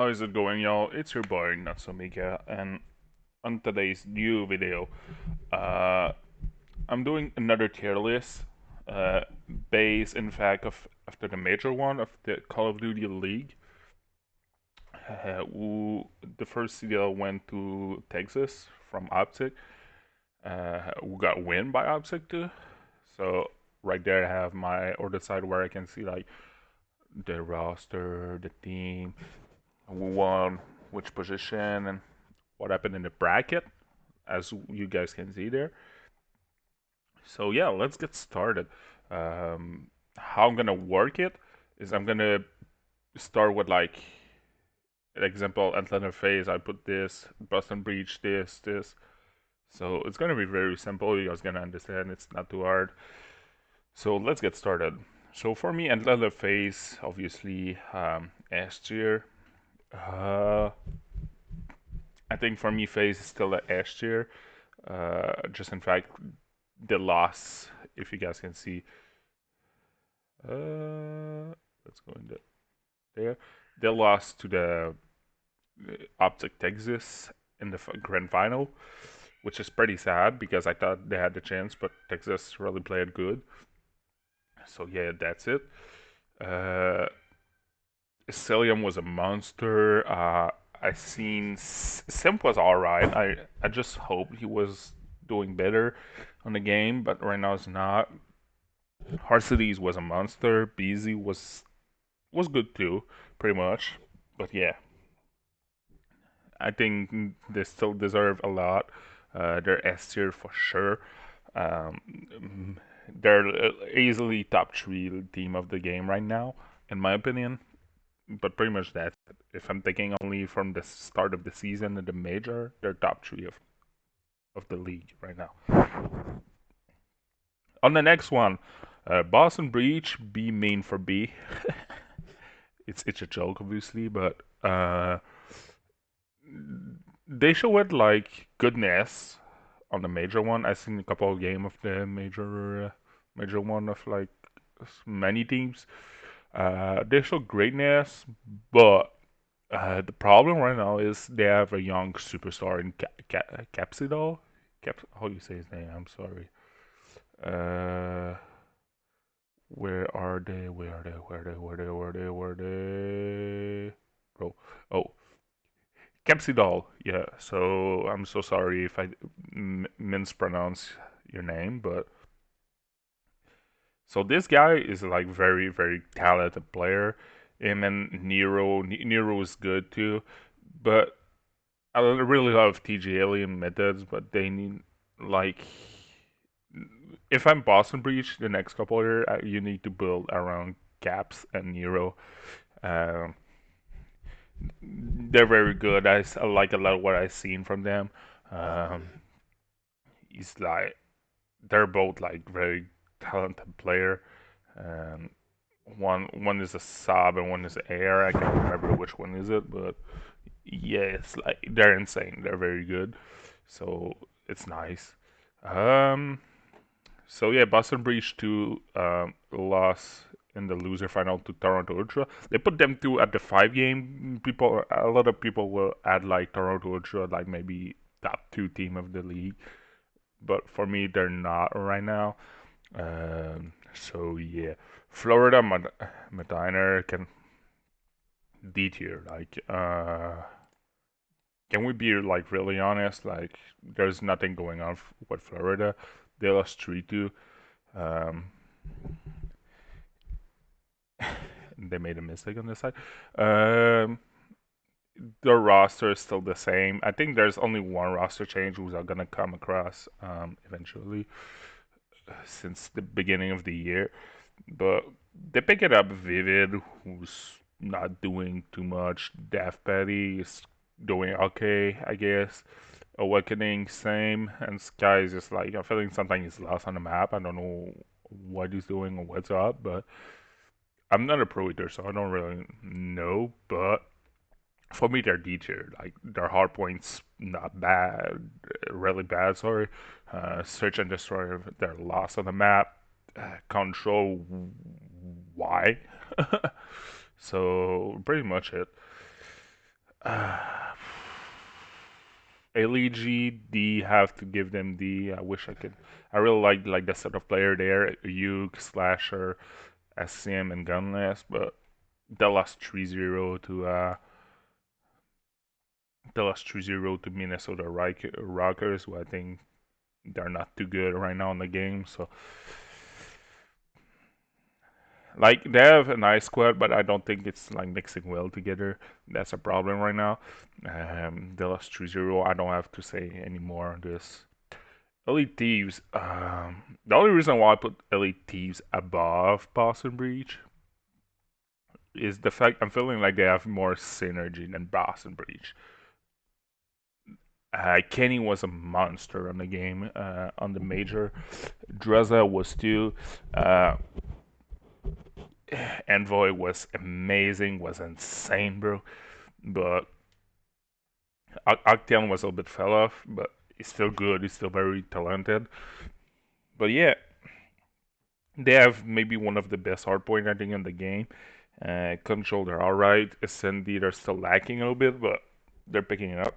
How is it going, y'all? It's your boy Natsumika, and on today's new video, uh, I'm doing another tier list, uh, based in fact of after the major one of the Call of Duty League. The first CDL went to Texas from Optic, who got win by Optic too. So right there, I have my other side where I can see like the roster, the team, who won which position, and what happened in the bracket, as you guys can see there. So yeah, let's get started. How I'm gonna work it is I'm gonna start with like example Atlanta phase. I put this Boston Breach, this. So it's gonna be very simple. You guys gonna understand. It's not too hard. So let's get started. So for me, Atlanta phase, obviously, S tier. Uh, I think for me, phase is still the S tier. Just in fact, the loss, if you guys can see, let's go in there. They lost to the Optic Texas in the grand final, which is pretty sad because I thought they had the chance, but Texas really played good. So yeah, that's it. Uh, Cilium was a monster. I seen Simp was alright. I just hope he was doing better on the game, but right now it's not. Harcides was a monster. Beezy was good too, pretty much. But yeah, I think they still deserve a lot. They're S tier for sure. Um, they're easily top three team of the game right now, in my opinion. But pretty much that's it. If I'm thinking only from the start of the season and the major, they're top three of the league right now. On the next one, Boston Breach, B main for B. It's a joke, obviously, but they showed like goodness on the major one. I seen a couple of game of the major one of like many teams. They show greatness, but the problem right now is they have a young superstar in Capsidol. How do you say his name? I'm sorry. Uh, where are they? Where are they? Where are they? Where are they? Where are they? Where are they? Bro. Oh, Capsidol. Yeah. So I'm so sorry if I mispronounce your name, but so this guy is like very very talented player. Him and Nero. Nero is good too, but I really love TG Alien methods, but they need like if I'm Boston Breach the next couple of years, you need to build around Caps and Nero. Um, they're very good. I like a lot of what I've seen from them. Um, he's like they're both like very talented player. Um, one is a sub and one is air. I can't remember which one is it, but yeah, it's like they're insane. They're very good. So it's nice. Um, so yeah, Boston Breach 2 lost in the loser final to Toronto Ultra. They put them two at the 5 game. A lot of people will add like Toronto Ultra, like maybe top two team of the league. But for me, they're not right now. So yeah, Florida Medina can D tier. Can we be like really honest? Like, there's nothing going on with Florida. They lost 3-2. Um, they made a mistake on this side. Um, the roster is still the same. I think there's only one roster change who's gonna come across eventually since the beginning of the year. But they pick it up Vivid, who's not doing too much. Death Patty is doing okay, I guess. Awakening, same. And Sky is just like, I'm feeling something is lost on the map. I don't know what he's doing or what's up, but I'm not a pro eater, so I don't really know. But for me, they're D tier. Like, their hard points, not bad, really bad, sorry. Search and destroy, they're lost on the map. Control, why? So, pretty much it. Uh, LEG D have to give them D. I wish I could. I really like the set of player there, Uke, Slasher, SM, and Gunless, but they lost 3-0 to Minnesota Rockers, who I think they're not too good right now in the game. So like they have a nice squad, but I don't think it's like mixing well together. That's a problem right now. They lost 3-0. I don't have to say any more on this. Elite Thieves. The only reason why I put Elite Thieves above Boston Breach is the fact I'm feeling like they have more synergy than Boston Breach. Kenny was a monster on the game, on the major. Dreza was too. Uh, Envoy was amazing, was insane, bro. But Octeon was a little bit fell off, but he's still good. He's still very talented. But yeah, they have maybe one of the best hardpoint I think in the game. Control, they're alright. Ascendi, they're still lacking a little bit, but they're picking it up.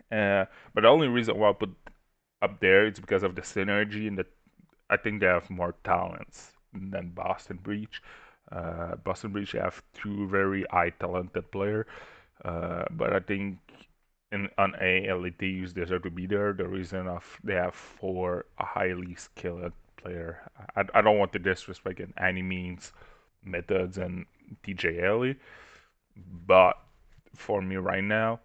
But the only reason why I put up there is because of the synergy and the I think they have more talents than Boston Breach. Boston Breach have two very high talented players, but I think in on A LETs deserve to be there. The reason of they have four highly skilled player. I don't want to disrespect in any means methods and TJ but for me right now,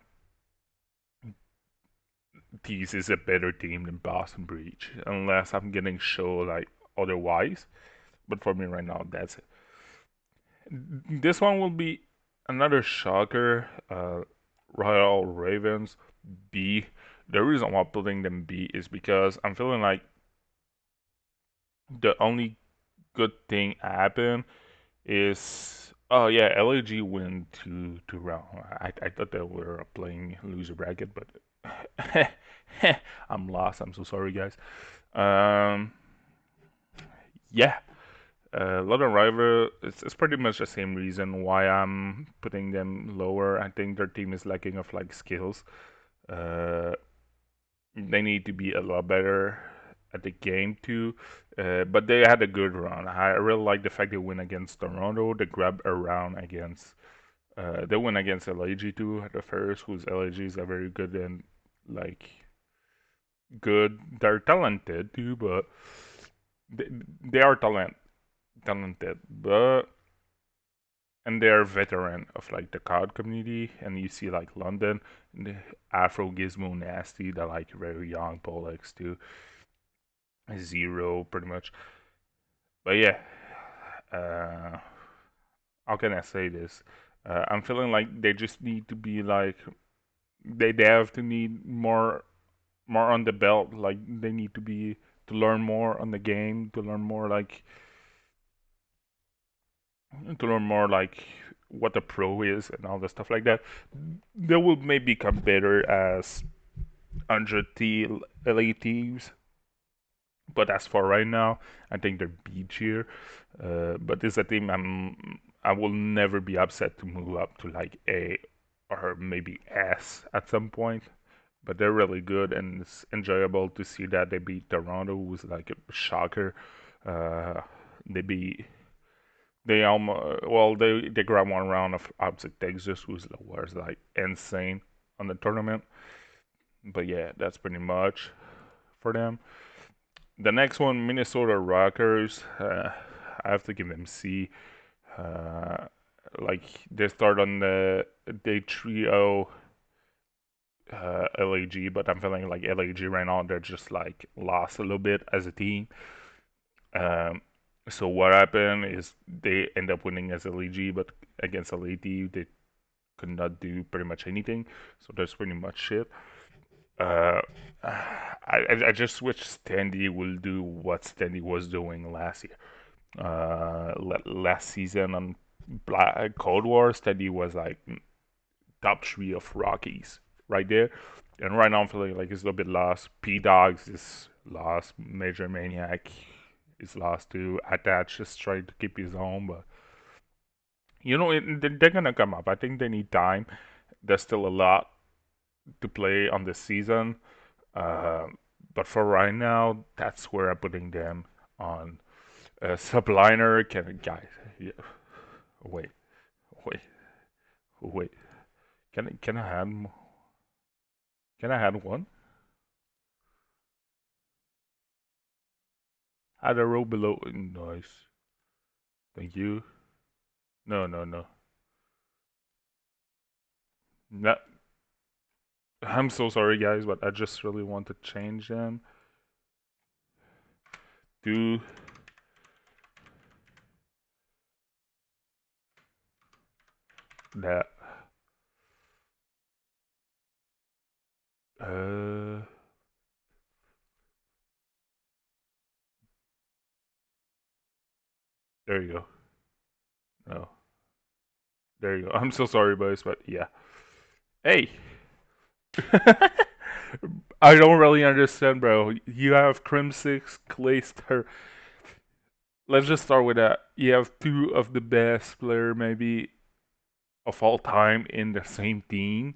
this is a better team than Boston Breach, unless I'm getting show like otherwise. But for me right now, that's it. This one will be another shocker. Royal Ravens B. The reason why I'm putting them B is because I'm feeling like the only good thing happened is yeah, LAG win to round. I thought they were playing loser bracket, but I'm lost. I'm so sorry, guys. Um, yeah, London Rival, it's pretty much the same reason why I'm putting them lower. I think their team is lacking of like skills. Uh, they need to be a lot better at the game too. But they had a good run. I really like the fact they win against Toronto. They grab a round against. They win against LAG too at the first, whose LAGs are very good and like good. They're talented too, but they, they are talented, but and they're veteran of like the COD community, and you see like London, the Afro Gizmo Nasty, they're like very young Polex too, zero pretty much. But yeah, uh, how can I say this? I'm feeling like they just need to be like they have to need more on the belt. Like they need to be to learn more on the game, to learn more like what a pro is and all the stuff like that. They will maybe come better as 100T elite teams, but as for right now, I think they're B tier. But this is a team I will never be upset to move up to like A or maybe S at some point. But they're really good, and it's enjoyable to see that they beat Toronto, who's like a shocker. Uh, they beat they almost they grab one round of opposite Texas, who was like insane on the tournament. But yeah, that's pretty much for them. The next one, Minnesota Rockers. I have to give them C. Uh, like they start on the day 3-0 LAG, but I'm feeling like LAG right now they're just like lost a little bit as a team. Um, so what happened is they end up winning as LAG, but against LAT they could not do pretty much anything. So that's pretty much shit. Uh, I just wish Standy will do what Standy was doing last year. Last season on Cold War, Standy was like top three of Rockies right there. And right now I'm feeling like it's a little bit lost. P Dogs is lost. Major Maniac is lost too. Attach is trying to keep his own, but they're gonna come up. I think they need time. There's still a lot to play on this season. Uh, but for right now, that's where I'm putting them on. Subliner, can guys, yeah, wait, wait, wait. Can I add can I add one? Add a row below. Nice. Thank you. No, no, no. No, I'm so sorry, guys, but I just really want to change them to that. Uh, there you go. No, there you go. I'm so sorry, boys, but yeah. Hey, I don't really understand, bro. You have Crimsix, Clayster. Let's just start with that. You have two of the best player, maybe of all time, in the same team,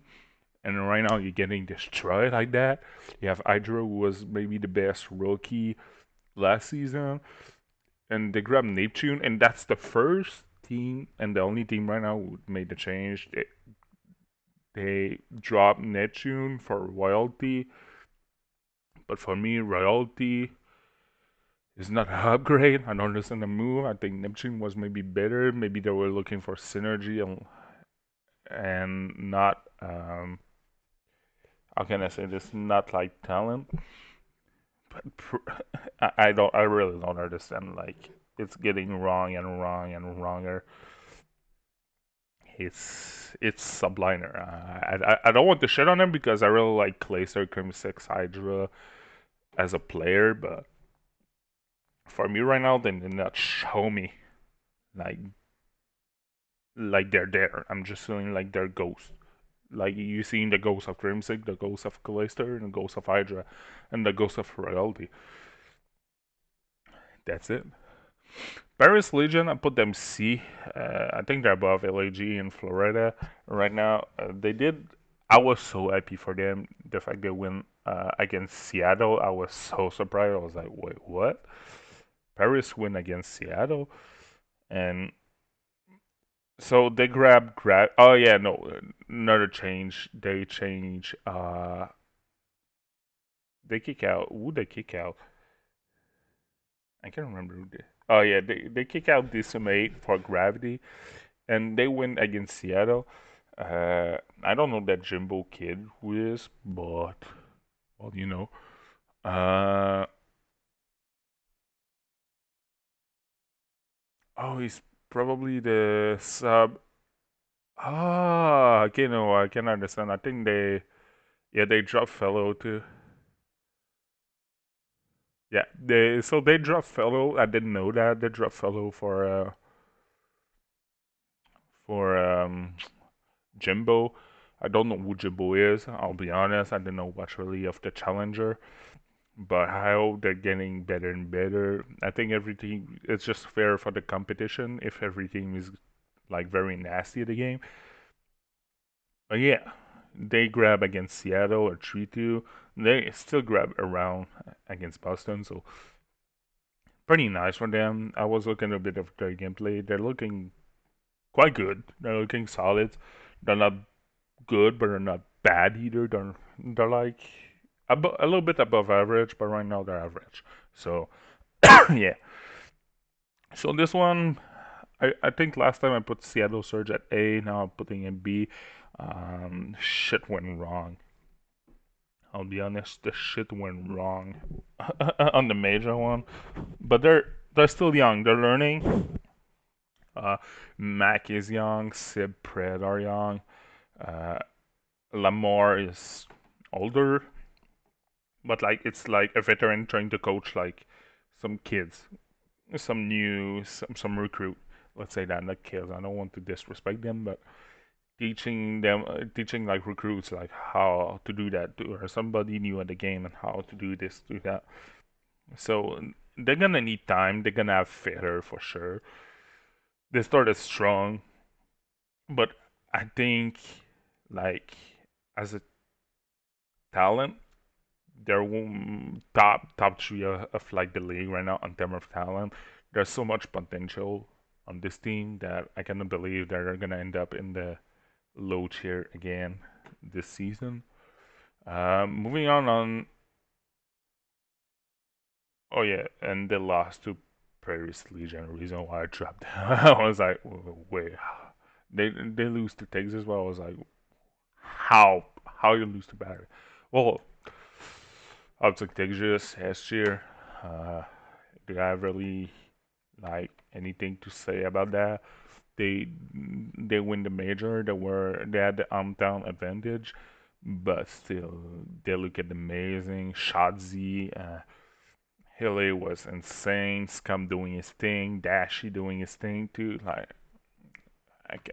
and right now you're getting destroyed like that. You have Hydra, who was maybe the best rookie last season, and they grabbed Neptune, and that's the first team and the only team right now who made the change. They dropped Neptune for royalty, but for me, royalty is not an upgrade. I don't understand the move. I think Neptune was maybe better. Maybe they were looking for synergy and not how can I say this? Not like talent, but I don't. I really don't understand. Like it's getting wrong and wrong and wronger. It's Subliner. I don't want to shit on him because I really like Clayster, Crim6, Hydra as a player, but for me right now, they did not show me like they're there. I'm just feeling like they're ghosts. Like you seen the ghost of Crimson, the ghost of Clayster, and the ghost of Hydra, and the ghost of Royalty. That's it. Paris Legion, I put them C. I think they're above LAG in Florida right now. They did. I was so happy for them. The fact they win against Seattle, I was so surprised. I was like, wait, what? Paris win against Seattle, and so they grab. Oh yeah, no, another change. They change. They kick out. Who they kick out? I can't remember. Oh yeah, they kick out Decimate for Gravity, and they win against Seattle. I don't know that Jimbo kid who is, but well, you know. Uh, oh, he's probably the sub. Ah, okay, no, I can understand. I think yeah, they dropped Fellow too. Yeah, they dropped Fellow. I didn't know that they dropped Fellow for Jimbo. I don't know who Jimbo is. I'll be honest. I didn't know much really of the challenger, but I hope they're getting better and better. I think every team it's just fair for the competition if every team is like very nasty at the game. But yeah, they grab against Seattle or 3-2. They still grab around against Boston, so pretty nice for them. I was looking a bit of their gameplay. They're looking quite good. They're looking solid. They're not good, but they're not bad either. They're like a little bit above average, but right now they're average. So yeah. So this one, I think last time I put Seattle Surge at A. Now I'm putting in B. Shit went wrong. I'll be honest, the shit went wrong on the major one. But they're still young. They're learning. Uh, Mac is young. Sib Pred are young. Uh, Lamar is older, but like it's like a veteran trying to coach like some kids, some recruit. Let's say that, not kids. I don't want to disrespect them, but teaching like recruits like how to do that, or somebody new at the game and how to do this, do that. So they're gonna need time. They're gonna have failure for sure. They started strong, but I think like as a talent, they're top three of like the league right now in terms of talent. There's so much potential on this team that I cannot believe that they're gonna end up in the low tier again this season. Moving on. Oh yeah, and they lost to Paris Legion. Reason why I dropped them. I was like, wait, they lose to Texas. Well, I was like, how you lose to Paris? Well, I took Texas last year. Uh, do I really like anything to say about that? They they win the major. They had the hometown advantage, but still they look at amazing. Shadzi, Hilly was insane. Scum doing his thing. Dashy doing his thing too. Like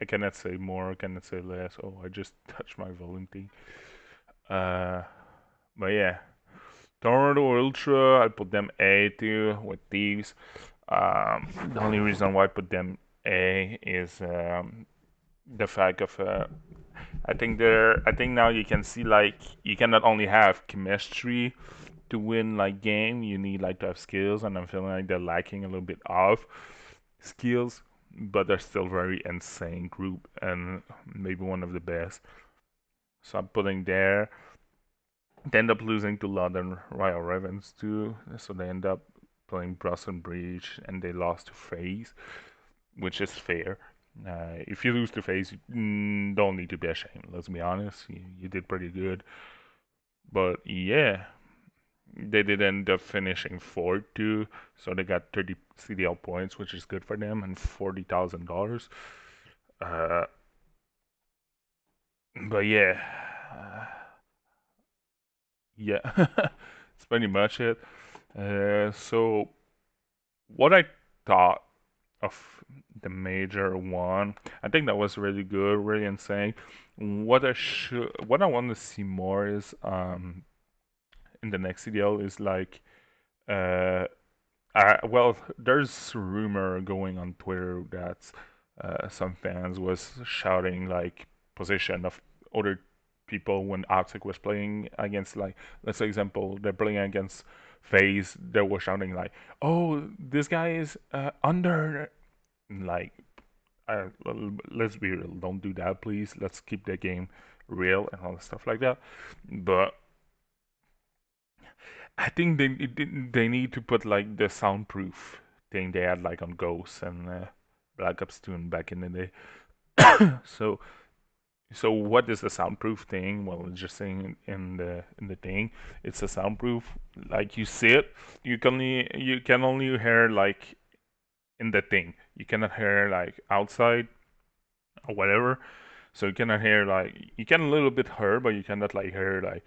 I cannot say more. I cannot say less. Oh, I just touched my volume thing. Uh, but yeah, Tornado Ultra. I put them A too with thieves. The only reason why I put them A is the fact of I think now you can see like you cannot only have chemistry to win like game, you need like to have skills, and I'm feeling like they're lacking a little bit of skills, but they're still very insane group and maybe one of the best. So I'm putting there. They end up losing to London Royal Ravens too, so they end up playing Boston Breach and they lost to FaZe, which is fair. If you lose to FaZe, you don't need to be ashamed. Let's be honest, you did pretty good. But yeah, they did end up finishing fourth too, so they got 30 CDL points, which is good for them, and $40,000. Uh, but yeah, uh, yeah, it's pretty much it. So what I thought of the major one, I think that was really good, really insane. What I want to see more is in the next CDL is like uh well, there's rumor going on Twitter that some fans was shouting like position of other people when Arctic was playing against like let's say example they're playing against FaZe, they were shouting like, "Oh, this guy is under." Like, let's be real, don't do that, please. Let's keep the game real and all the stuff like that. But I think they need to put like the soundproof thing they had like on Ghost and Black Ops 2 and back in the day. so so what is the soundproof thing? Well, it's just saying in the thing, it's a soundproof. Like you see it, you can only hear like in the thing. You cannot hear like outside or whatever. So you cannot hear like you can a little bit hear, but you cannot like hear like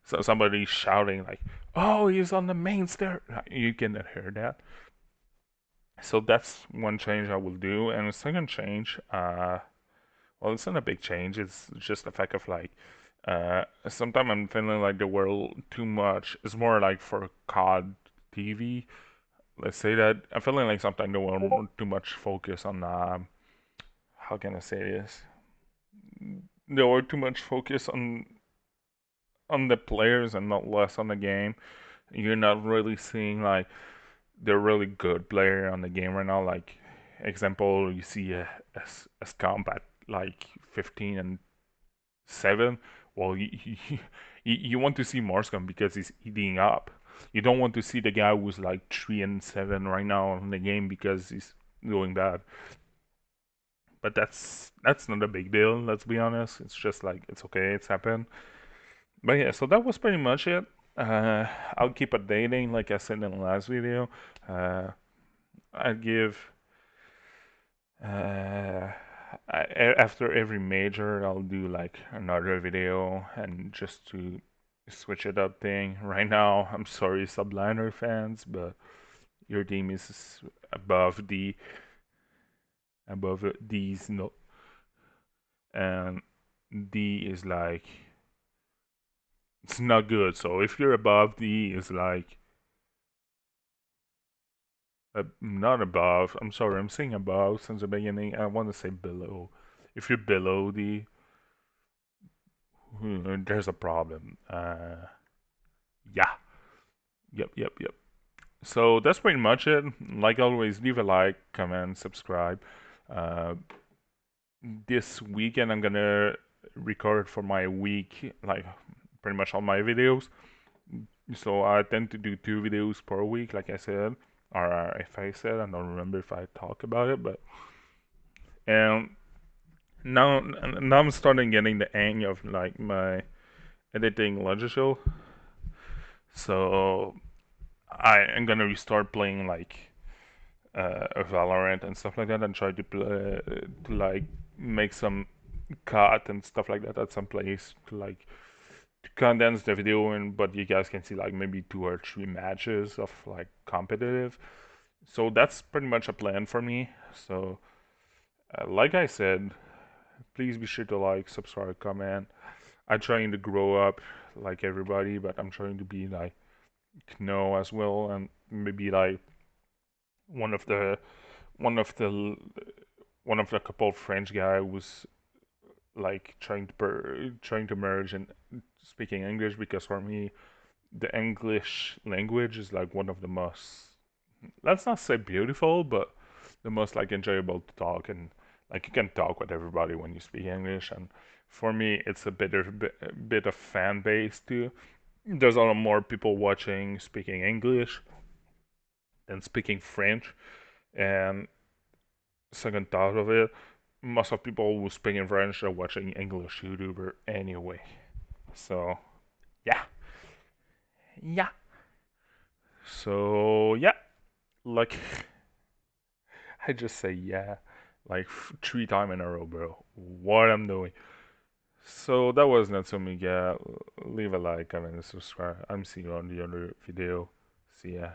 so somebody shouting like, "Oh, he's on the main stair." You cannot hear that. So that's one change I will do. And the second change, well, it's not a big change. It's just the fact of like, sometimes I'm feeling like the world too much. It's more like for COD TV. Let's say that I'm feeling like sometimes the world too much focus on how can I say this? There were too much focus on the players and not less on the game. You're not really seeing like the really good player on the game right now. Like example, you see a scump at like 15 and 7. Well, you want to see more scum because he's eating up. You don't want to see the guy who's like 3 and 7 right now in the game because he's doing bad. But that's not a big deal. Let's be honest. It's just like it's okay. It's happened. But yeah, so that was pretty much it. Uh, I'll keep updating, like I said in the last video. Uh, I give uh, after every major, I'll do like another video and just to switch it up thing. Right now, I'm sorry, Subliner fans, but your team is above D's no, and D is like it's not good. So if you're above D, is like not above. I'm sorry, I'm saying above since the beginning. I want to say below. If you're below D, there's a problem. Yeah. Yep. So that's pretty much it. Like always, leave a like, comment, subscribe. Uh, this weekend I'm gonna record for my week, like pretty much all my videos. So I tend to do 2 videos per week, like I said, or if I said, I don't remember if I talked about it, but and now I'm starting getting the hang of like my editing Logitech. So I am gonna restart playing like Valorant and stuff like that, and try to play, to like make some cut and stuff like that at some place to like to condense the video in, but you guys can see like maybe 2 or 3 matches of like competitive. So that's pretty much a plan for me. So like I said, please be sure to like, subscribe, comment. I'm trying to grow up like everybody, but I'm trying to be like know as well, and maybe like one of the one of the one of the couple French guy was like trying to merge and speaking English, because for me the English language is like one of the most, let's not say beautiful, but the most like enjoyable to talk, and like you can talk with everybody when you speak English. And for me it's a bit of fan base too. There's a lot more people watching speaking English than speaking French. And second thought of it, most of people who speak in French are watching English YouTuber anyway. So yeah, yeah. So yeah, like I just say yeah, like 3 times in a row, bro. What I'm doing. So that was Natsu Miguel. Leave a like, comment, and subscribe. I'm seeing you on the other video. See ya.